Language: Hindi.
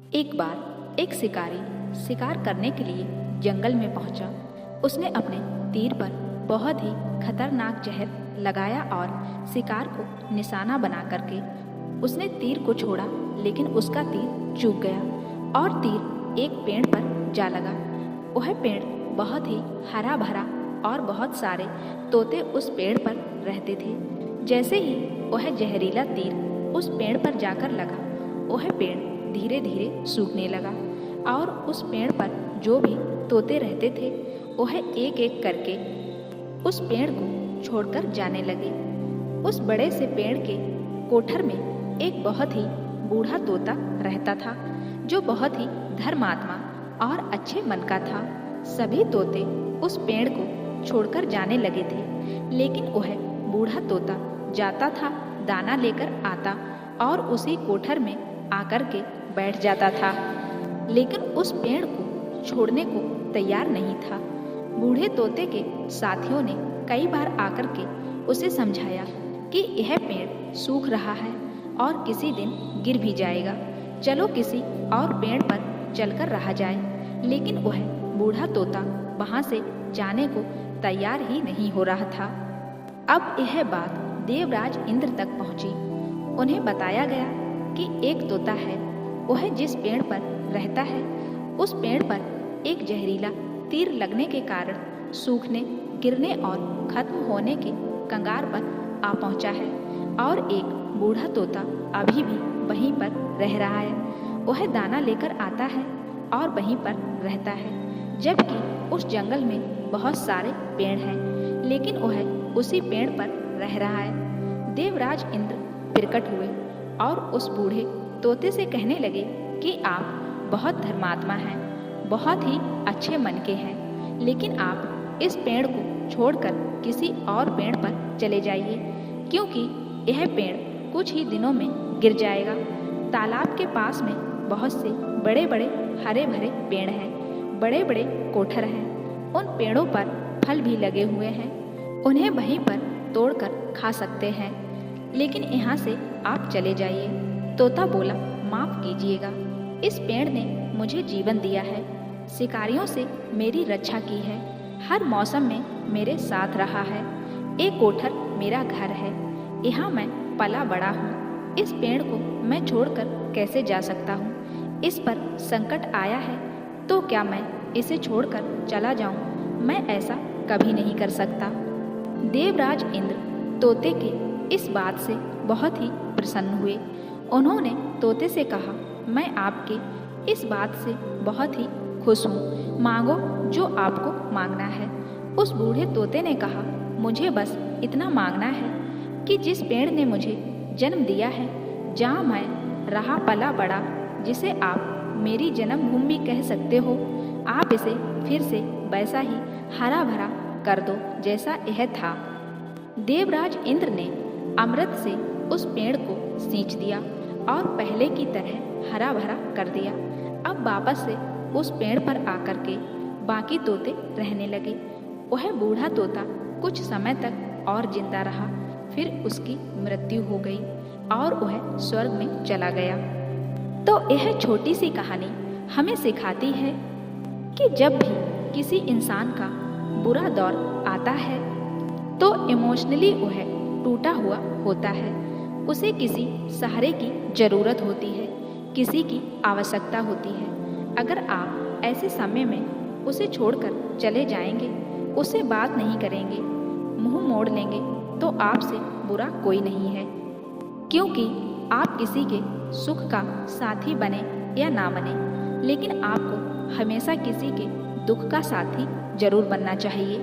एक बार एक शिकारी शिकार करने के लिए जंगल में पहुंचा। उसने अपने तीर पर बहुत ही खतरनाक जहर लगाया और शिकार को निशाना बना करके उसने तीर को छोड़ा, लेकिन उसका तीर चूक गया और तीर एक पेड़ पर जा लगा। वह पेड़ बहुत ही हरा भरा और बहुत सारे तोते उस पेड़ पर रहते थे। जैसे ही वह जहरीला तीर उस पेड़ पर जाकर लगा, वह पेड़ धीरे धीरे सूखने लगा और उस पेड़ पर जो भी तोते रहते थे वह एक एक करके उस पेड़ को छोड़कर जाने लगे। उस बड़े से पेड़ के कोठर में एक बहुत ही बूढ़ा तोता रहता था, जो बहुत ही धर्मात्मा और अच्छे मन का था। सभी तोते उस पेड़ को छोड़कर जाने लगे थे, लेकिन वह बूढ़ा तोता जाता था, दाना लेकर आता और उसी कोठर में आकर के बैठ जाता था, लेकिन उस पेड़ को छोड़ने को तैयार नहीं था। बूढ़े तोते के साथियों ने कई बार आकर के उसे समझाया कि यह पेड़ सूख रहा है और किसी दिन गिर भी जाएगा, चलो किसी और पेड़ पर चलकर रहा जाए। लेकिन वह बूढ़ा तोता वहां से जाने को तैयार ही नहीं हो रहा था। अब यह बात देवराज इंद्र तक पहुंची। उन्हें बताया गया कि एक तोता है, वह जिस पेड़ पर रहता है उस पेड़ पर एक जहरीला तीर लगने के कारण सूखने, गिरने और खत्म होने के कगार पर आ पहुंचा है और एक बूढ़ा तोता अभी भी वहीं पर रह रहा है। वह दाना लेकर आता है और वहीं पर रहता है, जबकि उस जंगल में बहुत सारे पेड़ हैं, लेकिन वह उसी पेड़ पर रह रहा है। देवराज इंद्र प्रकट हुए और उस बूढ़े तोते से कहने लगे कि आप बहुत धर्मात्मा हैं, बहुत ही अच्छे मन के हैं, लेकिन आप इस पेड़ को छोड़कर किसी और पेड़ पर चले जाइए, क्योंकि यह पेड़ कुछ ही दिनों में गिर जाएगा। तालाब के पास में बहुत से बड़े बड़े हरे भरे पेड़ हैं, बड़े बड़े कोठर हैं, उन पेड़ों पर फल भी लगे हुए हैं, उन्हें वहीं पर तोड़कर खा सकते हैं, लेकिन यहाँ से आप चले जाइए। तोता बोला, माफ कीजिएगा, इस पेड़ ने मुझे जीवन दिया है, शिकारियों से मेरी रक्षा की है, हर मौसम में मेरे साथ रहा है। एक कोठर मेरा घर है, यहाँ मैं पला बड़ा हूँ। इस पेड़ को मैं छोड़कर कैसे जा सकता हूँ? इस पर संकट आया है तो क्या मैं इसे छोड़कर चला जाऊँ? मैं ऐसा कभी नहीं कर सकता। देवराज इंद्र तोते के इस बात से बहुत ही प्रसन्न हुए। उन्होंने तोते से कहा, मैं आपके इस बात से बहुत ही खुश हूँ, मांगो जो आपको मांगना है। उस बूढ़े तोते ने कहा, मुझे बस इतना मांगना है कि जिस पेड़ ने मुझे जन्म दिया है, जहाँ मैं रहा पला बड़ा, जिसे आप मेरी जन्मभूमि कह सकते हो, आप इसे फिर से वैसा ही हरा भरा कर दो जैसा यह था। देवराज इंद्र ने अमृत से उस पेड़ को सींच दिया और पहले की तरह हरा भरा कर दिया। अब वापस से उस पेड़ पर आकर के बाकी तोते रहने लगे। वह बूढ़ा तोता कुछ समय तक और जिंदा रहा, फिर उसकी मृत्यु हो गई और वह स्वर्ग में चला गया। तो यह छोटी सी कहानी हमें सिखाती है कि जब भी किसी इंसान का बुरा दौर आता है तो इमोशनली वह टूटा हुआ होता है, उसे किसी सहारे की जरूरत होती है, किसी की आवश्यकता होती है। अगर आप ऐसे समय में उसे छोड़कर चले जाएंगे, उससे बात नहीं करेंगे, मुंह मोड़ लेंगे, तो आपसे बुरा कोई नहीं है, क्योंकि आप किसी के सुख का साथी बने या ना बने, लेकिन आपको हमेशा किसी के दुख का साथी जरूर बनना चाहिए।